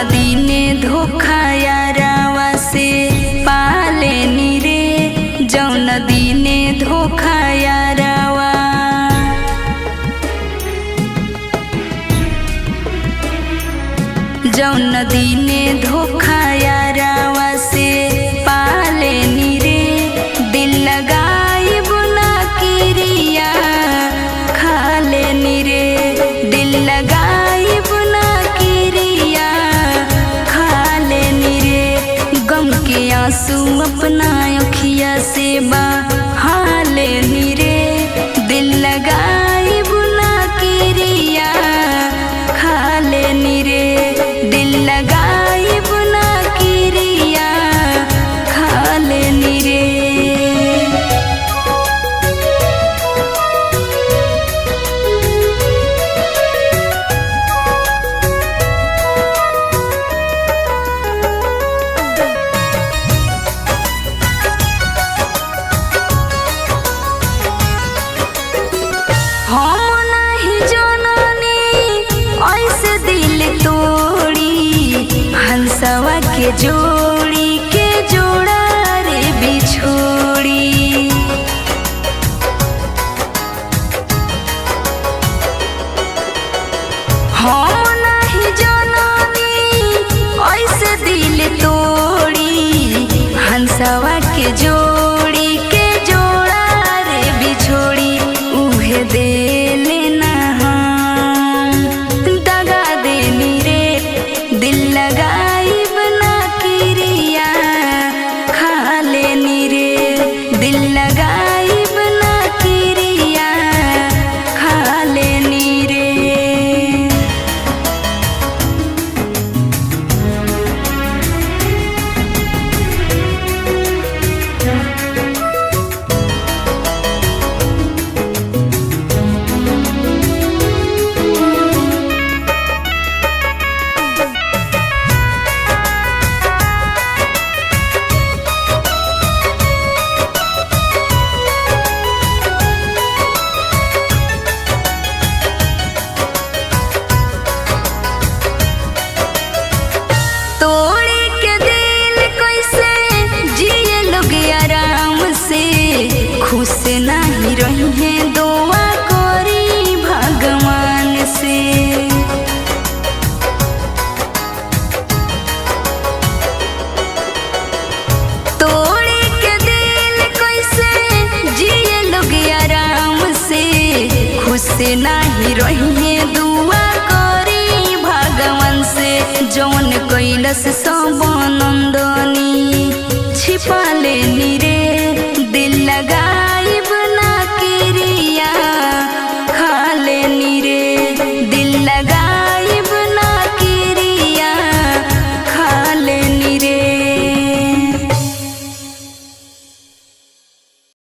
दिने धोखा यारावा से पाले नी रे, जौन दिने धोखा यारावा। जौन दिने धोखा यारावा से पाले नी रे, दिल लगाई बुना किरिया खाले नी रे, दिल लगाई बुना किरिया खाले नी रे। गम के आंसू अपना अखिया से बहाले नी रे, दिल लगाई बुना किरिया खाले नी रे, दिल लगाई बुना किरिया खाले नी रे। हम नहीं जननी ऐसे दिल तोड़ी, हंसवा के जोड़ी के जोड़ा रे बिछोड़ी। हम नहीं जननी ऐसे दिल तोड़ी, हंसवा के जोड़ी के जोड़ा रे बिछोड़ी। उहे दे लेना दगा देनी रे, दिल लगाई बना किरिया खाले नी रे, दिल लगाई बना किरिया खाले नी रे। तोड़ी के दिल कैसे जिए लोग आराम से, खुश नहीं रही है दुआ करी भगवान से। तोड़ी के दिल कैसे जिए लोग आराम से, खुश नहीं रही है दुआ करी भगवान से। जौन कैलस सब नंदनी छिपा ले नी रे,